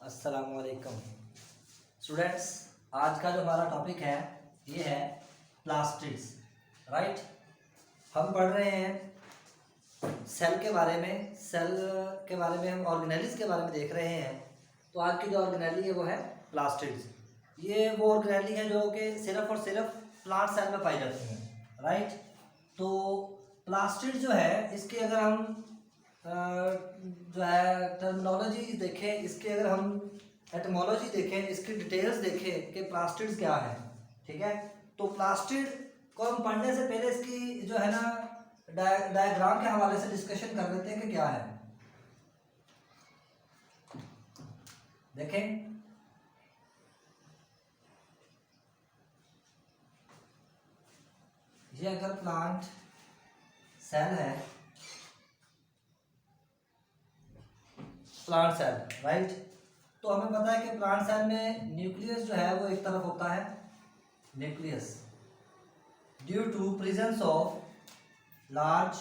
अस्सलामुअलैकुम स्टूडेंट्स। आज का जो हमारा टॉपिक है ये है प्लास्टिड्स। राइट, हम पढ़ रहे हैं सेल के बारे में। सेल के बारे में हम ऑर्गेनेलिस के बारे में देख रहे हैं। तो आज की जो ऑर्गेनेली है वो है प्लास्टिड्स। ये वो ऑर्गेनेली है जो कि सिर्फ और सिर्फ प्लांट सेल में पाई जाती हैं। राइट, तो प्लास्टिड जो है इसकी अगर हम जो है टर्मिनोलॉजी देखें, इसके अगर हम एटमोलॉजी देखें, इसकी डिटेल्स देखें कि प्लास्टिड्स क्या है। ठीक है, तो प्लास्टिड को हम पढ़ने से पहले इसकी जो है ना डायग्राम के हवाले से डिस्कशन कर लेते हैं कि क्या है। देखें, ये अगर प्लांट सेल है, प्लांट सेल, राइट, तो हमें पता है कि प्लांट सेल में न्यूक्लियस जो है वो एक तरफ होता है। Nucleus due to presence of large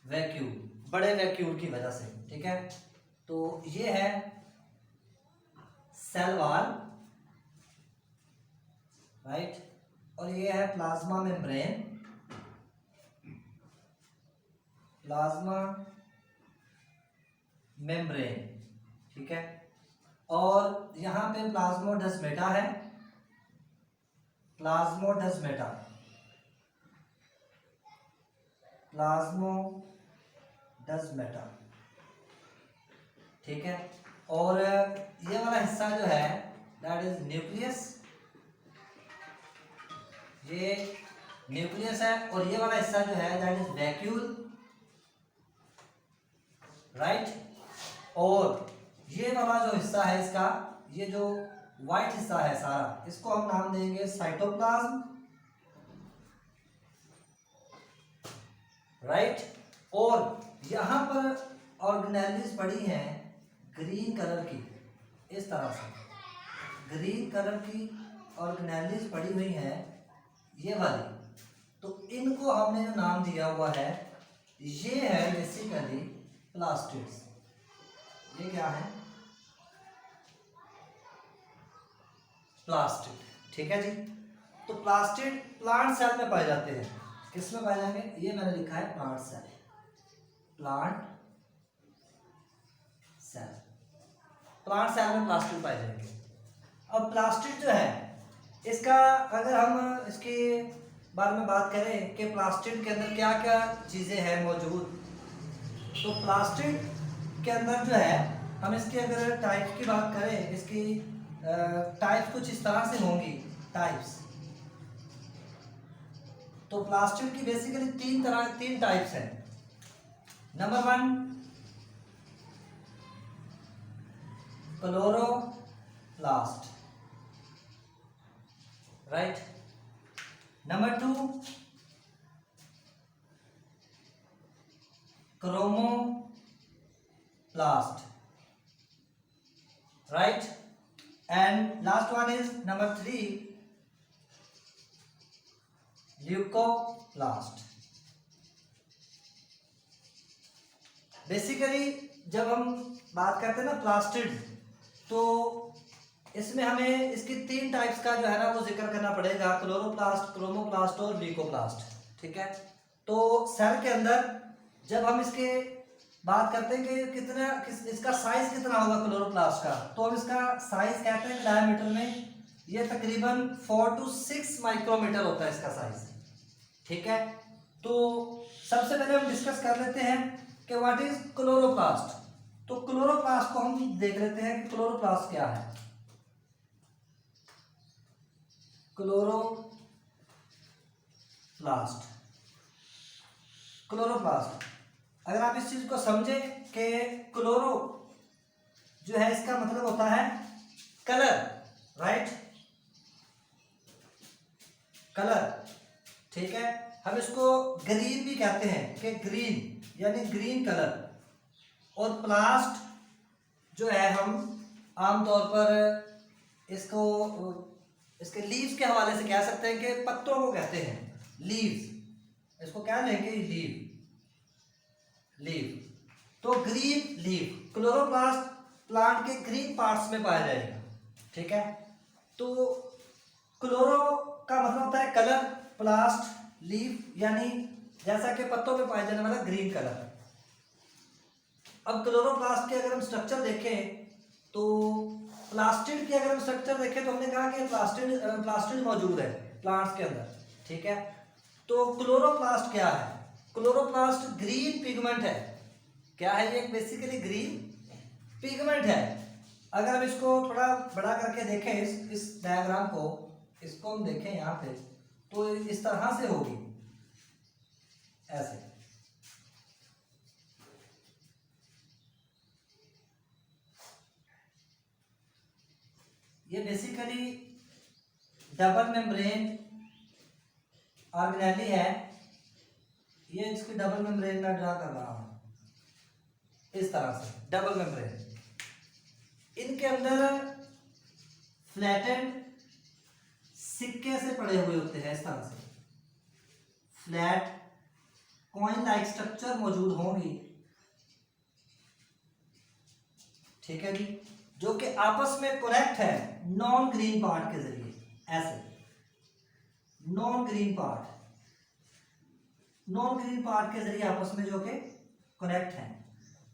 vacuole, बड़े वैक्यूल की वजह से। ठीक है, तो ये है सेल वॉल, राइट, और ये है प्लाज्मा मेम्ब्रेन। प्लाज्मा मेम्ब्रेन, ठीक है, और यहाँ पे प्लाज्मोडेस्माटा है। प्लाज्मोडेस्माटा, प्लाज्मोडेस्माटा, ठीक है, और ये वाला हिस्सा जो है दैट इज न्यूक्लियस। ये न्यूक्लियस है, और ये वाला हिस्सा जो है दैट इज वैक्यूल। राइट, और ये वाला जो हिस्सा है इसका, ये जो व्हाइट हिस्सा है सारा, इसको हम नाम देंगे साइटोप्लाज्म। राइट, और यहां पर ऑर्गेनेलिस पड़ी हैं ग्रीन कलर की, इस तरह से ग्रीन कलर की ऑर्गेनेलिस पड़ी हुई हैं, ये वाली। तो इनको हमने जो नाम दिया हुआ है ये है बेसिकली प्लास्टिड्स। ये क्या है? प्लास्टिड। ठीक है जी, तो प्लास्टिड प्लांट सेल में पाए जाते हैं। किस में पाए जाएंगे? ये मैंने लिखा है plant cell. Plant cell, plant cell में प्लास्टिड पाए जाएंगे। अब प्लास्टिड जो है इसका, अगर हम इसके बारे में बात करें कि प्लास्टिड के अंदर क्या क्या चीज़ें हैं मौजूद, तो प्लास्टिड के अंदर जो है, हम इसके अगर टाइप की बात करें, इसकी टाइप कुछ इस तरह से होंगी, टाइप्स। तो प्लास्टिड की बेसिकली तीन टाइप्स हैं। Number 1 chloroplast, right. Number 2 chromoplast, right, and last one is number 3 leucoplast. Basically जब हम बात करते हैं ना प्लास्टिड, तो इसमें हमें इसकी 3 टाइप्स का जो है ना वो जिक्र करना पड़ेगा, क्लोरोप्लास्ट, क्रोमोप्लास्ट और ल्यूकोप्लास्ट। ठीक है, तो सेल के अंदर जब हम इसके बात करते हैं कि इसका साइज कितना होगा क्लोरोप्लास्ट का, तो हम इसका साइज कहते हैं डायमीटर में, ये तकरीबन 4 to 6 माइक्रोमीटर होता है इसका साइज। ठीक है, तो सबसे पहले हम डिस्कस कर लेते हैं कि व्हाट इज क्लोरोप्लास्ट। तो क्लोरोप्लास्ट को हम देख लेते हैं कि क्लोरोप्लास्ट क्या है। क्लोरोप्लास्ट, क्लोरोप्लास्ट, अगर आप इस चीज को समझें कि क्लोरो जो है इसका मतलब होता है कलर, राइट, कलर। ठीक है, हम इसको ग्रीन भी कहते हैं कि ग्रीन यानी ग्रीन कलर। और प्लास्ट जो है हम आमतौर पर इसको इसके लीव्स के हवाले से कह सकते हैं कि पत्तों को कहते हैं लीव्स। इसको क्या लेंगे? Leave, leave. तो ग्रीन लीफ, क्लोरोप्लास्ट प्लांट के ग्रीन पार्ट्स में पाया जाएगा। ठीक है, तो क्लोरो का मतलब होता है कलर, प्लास्ट लीफ यानी जैसा कि पत्तों में पाया जाने वाला ग्रीन कलर। अब क्लोरोप्लास्ट के अगर हम स्ट्रक्चर देखें तो प्लास्टिड की अगर हम स्ट्रक्चर देखें तो हमने कहा कि प्लास्टिड मौजूद है प्लांट्स के अंदर। ठीक है, तो क्लोरोप्लास्ट क्या है? क्लोरोप्लास्ट ग्रीन पिगमेंट है। क्या है ये? बेसिकली ग्रीन पिगमेंट है। अगर हम इसको थोड़ा बड़ा करके देखें इस डायग्राम को, इसको हम देखें यहाँ पे तो इस तरह से होगी, ऐसे। ये बेसिकली डबल मेम्ब्रेन ऑर्गेनेली है। ये इसकी डबल मेम्ब्रेन में ड्रा कर रहा हूं, इस तरह से डबल मेम्ब्रेन। इनके अंदर फ्लैटेंड सिक्के से पड़े हुए होते हैं, इस तरह से फ्लैट कॉइन लाइक स्ट्रक्चर मौजूद होंगी। ठीक है जी, जो कि आपस में कनेक्ट है नॉन ग्रीन पार्ट के जरिए, ऐसे नॉन ग्रीन पार्ट के जरिए आपस में जो कि कनेक्ट है।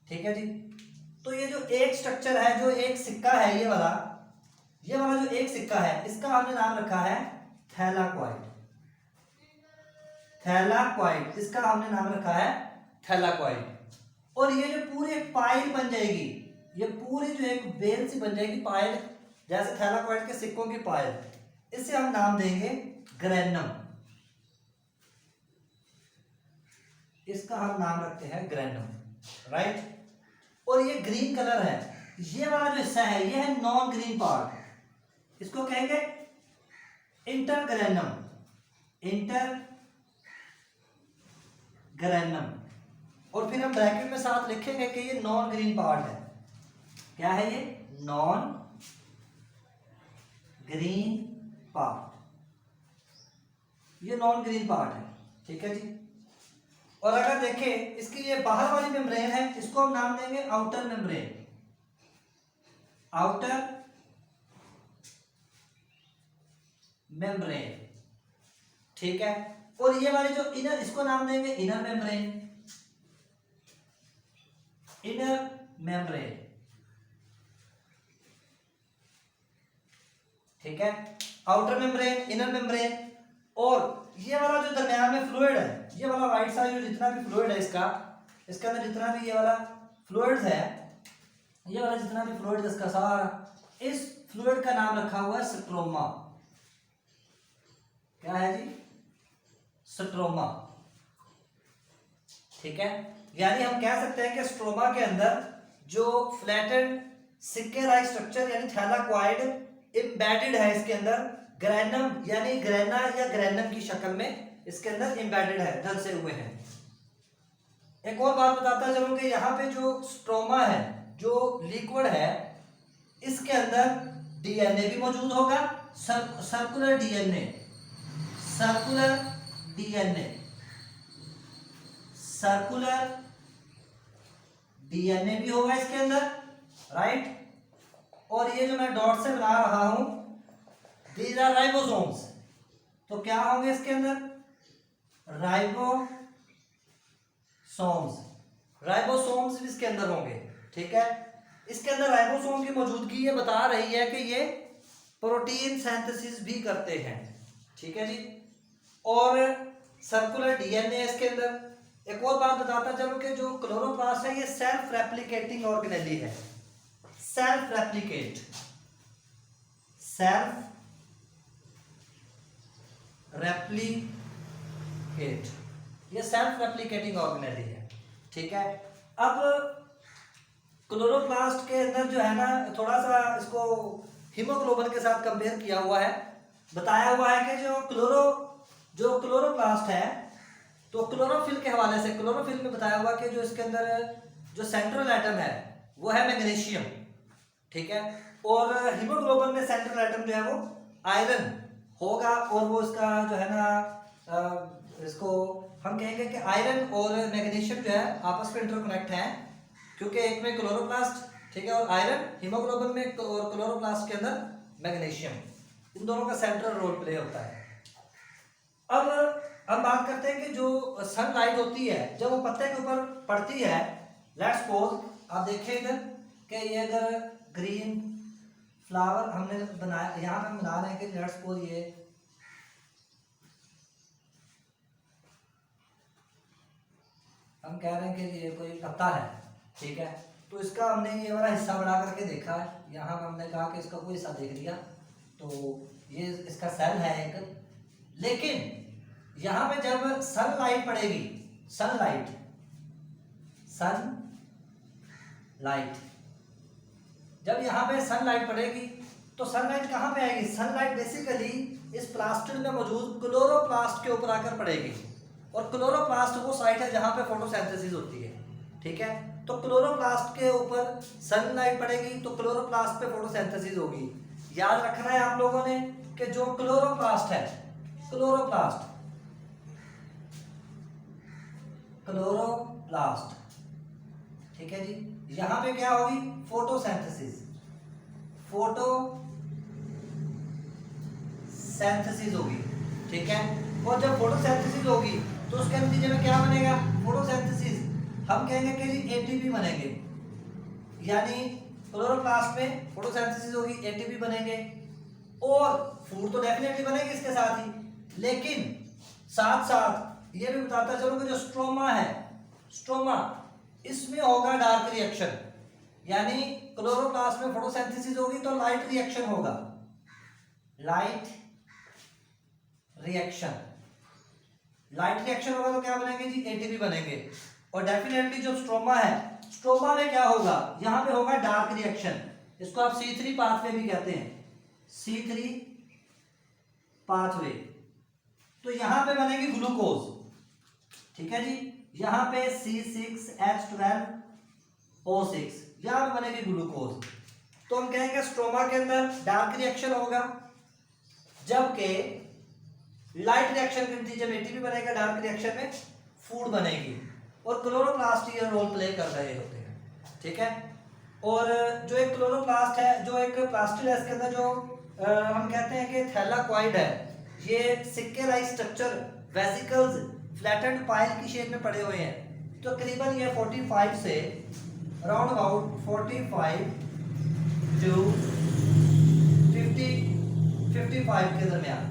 ठीक है जी, तो ये जो एक स्ट्रक्चर है, जो एक सिक्का है, ये वाला जो एक सिक्का है, इसका हमने नाम रखा है थैलाक्वाइड। इसका हमने नाम रखा है थैलाक्वाइड। और ये जो पूरी एक पाइल बन जाएगी, ये पूरी जो एक बेल सी बन जाएगी पाइल, जैसे थैलाक्वाइड के सिक्कों की पाइल, इसे हम नाम देंगे ग्रेनम। इसका हम नाम रखते हैं ग्रेनम, राइट। और ये ग्रीन कलर है, ये वाला जो हिस्सा है ये है नॉन ग्रीन पार्ट, इसको कहेंगे इंटरग्रेनम। और फिर हम ब्रैकेट में साथ लिखेंगे कि ये नॉन ग्रीन पार्ट है। क्या है ये? नॉन ग्रीन पार्ट, ये नॉन ग्रीन पार्ट है। ठीक है जी, और अगर देखें इसकी ये बाहर वाली मेम्ब्रेन है, इसको हम नाम देंगे आउटर मेम्ब्रेन। ठीक है, और ये वाली जो इनर, इसको नाम देंगे इनर मेम्ब्रेन। ठीक है, आउटर मेम्ब्रेन, इनर मेम्ब्रेन। और ये वाला जो दरमियान में फ्लूइड है, ये वाला राइट साइड जितना भी फ्लूइड है इसके अंदर जितना भी ये वाला फ्लूइड्स है, ये वाला जितना भी फ्लूइड इसका सारा, इस फ्लूइड का नाम रखा हुआ है स्ट्रोमा। क्या है जी? स्ट्रोमा। ठीक है, यानी हम कह सकते हैं कि स्ट्रोमा के अंदर जो फ्लैटेंड सिक्के लाइक स्ट्रक्चर यानी थैलाक्वाइड एम्बेडेड है, इसके अंदर ग्रेनम यानी ग्रेना या ग्रेनम की शक्ल में इसके अंदर एम्बेडेड है, धंसे हुए हैं। एक और बात बताता चलूं कि यहाँ पे जो स्ट्रोमा है, जो लिक्विड है, इसके अंदर डीएनए भी मौजूद होगा, सर्कुलर डीएनए भी होगा इसके अंदर, राइट। और ये जो मैं डॉट से बना रहा हूं, दीज आर राइबोसोम्स। तो क्या होंगे इसके अंदर? राइबोसोम्स भी इसके अंदर होंगे। ठीक है, इसके अंदर राइबोसोम की मौजूदगी ये बता रही है कि ये प्रोटीन सिंथेसिस भी करते हैं। ठीक है जी, और सर्कुलर डीएनए इसके अंदर। एक और बात बताता चलो कि जो क्लोरोप्लास्ट है ये सेल्फ रेप्लिकेटिंग ऑर्गेनेली है। सेल्फ रेप्लिकेट, ये सेल्फ रेप्लिकेटिंग ऑर्गेनेली है। ठीक है, अब क्लोरोप्लास्ट के अंदर जो है ना, थोड़ा सा इसको हीमोग्लोबिन के साथ कंपेयर किया हुआ है। बताया हुआ है कि जो क्लोरोप्लास्ट है, तो क्लोरोफिल के हवाले से, क्लोरोफिल में बताया हुआ कि जो इसके अंदर जो सेंट्रल एटम है वो है मैग्नीशियम। ठीक है, और हीमोग्लोबिन में सेंट्रल एटम जो है वो आयरन होगा, और वो इसका जो है ना, इसको हम कहेंगे कि आयरन और मैग्नीशियम जो है आपस में इंटरकनेक्ट हैं, क्योंकि एक में क्लोरोप्लास्ट ठीक है, और आयरन हीमोग्लोबिन में और क्लोरोप्लास्ट के अंदर मैग्नीशियम, इन दोनों का सेंट्रल रोल प्ले होता है। अब हम बात करते हैं कि जो सनलाइट होती है जब वो पत्ते के ऊपर पड़ती है, लेट्स सपोज आप देखिए इधर कि ये अगर ग्रीन फ्लावर हमने बनाया, यहाँ पे हम बना रहे हैं कि लेट्स सपोज ये हम कह रहे हैं कि ये कोई पत्ता है, ठीक है, तो इसका हमने ये वाला हिस्सा बढ़ा करके देखा है, यहाँ हमने कहा कि इसका कोई हिस्सा देख लिया, तो ये इसका सेल है एक, लेकिन यहाँ पे जब सनलाइट पड़ेगी, सनलाइट जब यहाँ पे सनलाइट पड़ेगी तो सनलाइट कहाँ पे आएगी? सनलाइट बेसिकली इस प्लास्टिड में मौजूद क्लोरोप्लास्ट के ऊपर आकर पड़ेगी, और क्लोरोप्लास्ट वो साइट है जहाँ पे फोटोसिंथेसिस होती है, ठीक है, तो क्लोरोप्लास्ट के ऊपर सनलाइट पड़ेगी तो क्लोरोप्लास्ट पे फोटोसिंथेसिस होगी। याद रखना है आप लोगों ने कि जो क्लोरोप्लास्ट है, क्लोरोप्लास्ट ठीक है जी, यहां पे क्या होगी? फोटोसिंथेसिस होगी, ठीक है, और जब फोटोसिंथेसिस होगी तो उसके नतीजे में क्या बनेगा? फोटोसिंथेसिस, हम कहेंगे कि जी एटीपी बनेंगे, यानी क्लोरोप्लास्ट में फोटोसिंथेसिस होगी, एटीपी बनेंगे, और फूड तो डेफिनेटली बनेगी इसके साथ ही, लेकिन साथ साथ ये भी बताता चलूं कि जो स्ट्रोमा है, स्ट्रोमा इसमें होगा डार्क रिएक्शन, यानी क्लोरोप्लास्ट में फोटोसिंथेसिस होगी तो लाइट रिएक्शन होगा, लाइट रिएक्शन होगा तो क्या बनेंगे जी? एटीपी बनेंगे, और डेफिनेटली जो स्ट्रोमा है, स्ट्रोमा में क्या होगा? यहां पे होगा डार्क रिएक्शन, इसको आप C3 पाथवे भी कहते हैं, C3 पाथवे, तो यहां पे बनेगी ग्लूकोज, ठीक है जी, यहां पे C6H12O6, यहां पे बनेगी ग्लूकोज, तो हम कहेंगे स्ट्रोमा के अंदर डार्क रिएक्शन होगा, जबकि लाइट रिएक्शन के नतीजे में एटीपी बनेगा, डार्क रिएक्शन में फूड बनेगी, और क्लोरोप्लास्ट ये रोल प्ले कर रहे होते हैं, ठीक है, और जो एक क्लोरोप्लास्ट है, जो एक प्लास्टिड है, इसके अंदर जो हम कहते हैं कि थैलाकॉइड है, ये सिक्के like structure, vesicles flattened pile की शेप में पड़े हुए हैं, तो करीबन ये 45 से अराउंड अबाउट 45 टू 55 के दरमियान,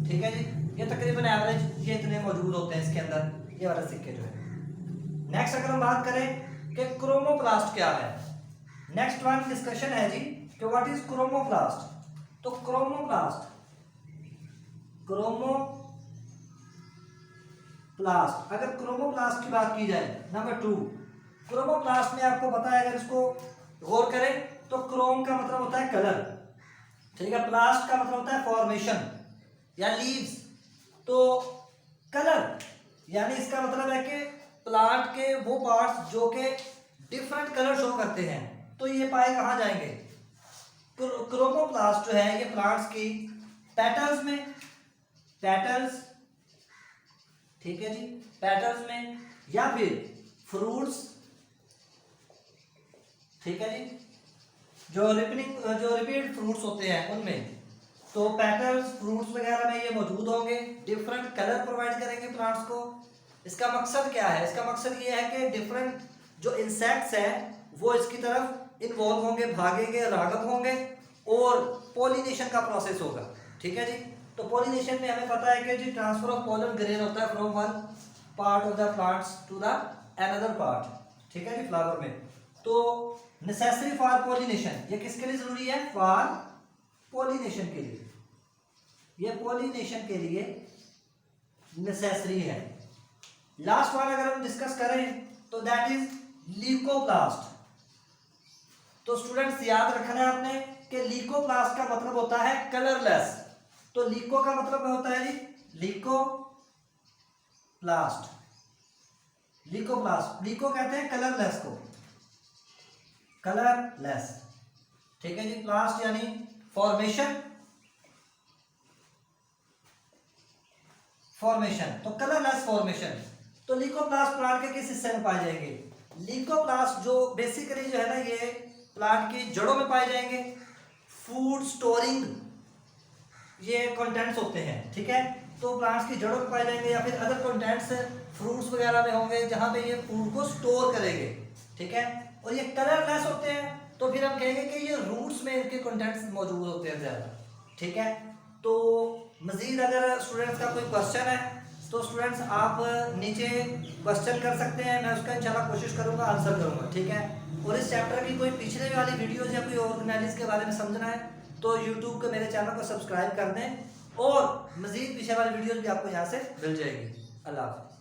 ठीक है जी, ये तकरीबन एवरेज ये इतने मौजूद होते हैं इसके अंदर, ये वाला सिक्के जो है। नेक्स्ट अगर हम बात करें कि क्रोमोप्लास्ट क्या है, नेक्स्ट वन डिस्कशन है जी कि व्हाट इज क्रोमोप्लास्ट। तो क्रोमोप्लास्ट अगर क्रोमोप्लास्ट की बात की जाए, नंबर 2, क्रोमोप्लास्ट में आपको पता है, अगर इसको गौर करें तो क्रोम का मतलब होता है कलर, ठीक है, प्लास्ट का मतलब होता है फॉर्मेशन या लीव्स, तो कलर यानी इसका मतलब है कि प्लांट के वो पार्ट्स जो के डिफरेंट कलर शो करते हैं, तो ये पाए कहाँ जाएंगे? क्रोमोप्लास्ट जो है ये प्लांट्स की पेटल्स में, पेटल्स, ठीक है जी, पेटल्स में, या फिर फ्रूट्स, ठीक है जी, जो रिपीट फ्रूट्स होते हैं उनमें, तो पेटल्स, फ्रूट्स वगैरह में ये मौजूद होंगे, डिफरेंट कलर प्रोवाइड करेंगे प्लांट्स को। इसका मकसद क्या है? इसका मकसद ये है कि डिफरेंट जो इंसेक्ट्स हैं वो इसकी तरफ इन्वॉल्व होंगे, भागेंगे, रागब होंगे, और पॉलिनेशन का प्रोसेस होगा, ठीक है जी। तो पॉलिनेशन में हमें पता है कि जी ट्रांसफर ऑफ पॉलन ग्रेन होता है from one part of the plants to the another part, ठीक है जी, फ्लावर में। तो नेसेसरी फॉर पॉलिनेशन, ये किसके लिए जरूरी है? फॉर पॉलिनेशन के लिए, ये पॉलिनेशन के लिए नेसेसरी है। लास्ट वन अगर हम डिस्कस करें तो दैट इज ल्यूकोप्लास्ट। तो स्टूडेंट्स याद रखना है आपने कि ल्यूकोप्लास्ट का मतलब होता है कलरलेस। तो ल्यूको का मतलब होता है जी ल्यूकोप्लास्ट, ल्यूकोप्लास्ट, ल्यूको कहते हैं कलरलेस को, कलरलेस, ठीक है जी। प्लास्ट यानी फॉर्मेशन, फॉर्मेशन, तो कलरलेस फॉर्मेशन। तो ल्यूकोप्लास्ट प्लांट के किस हिस्से में पाए जाएंगे? ल्यूकोप्लास्ट जो बेसिकली जो है ना, ये प्लांट की जड़ों में पाए जाएंगे। फूड स्टोरिंग ये कंटेंट्स होते हैं, ठीक है, तो प्लांट्स की जड़ों में पाए जाएंगे, या फिर अदर कंटेंट्स फ्रूट्स वगैरह में होंगे जहाँ पे ये फूड को स्टोर करेंगे, ठीक है। और ये कलरलेस होते हैं, तो फिर हम कहेंगे कि ये रूट्स में इनके कंटेंट्स मौजूद होते हैं ज़्यादा, ठीक है। तो मज़ीद अगर स्टूडेंट्स का कोई क्वेश्चन है तो स्टूडेंट्स आप नीचे क्वेश्चन कर सकते हैं, मैं उसका इंशाल्लाह कोशिश करूँगा आंसर करूँगा, ठीक है। और इस चैप्टर की कोई पिछले वाली वीडियोज़ या कोई ऑर्गेनाइज के बारे में समझना है तो यूट्यूब के मेरे चैनल को सब्सक्राइब कर दें, और मज़ीद पीछे वाली वीडियोज़ भी आपको यहाँ से मिल जाएगी। अल्लाह हाफ़िज़।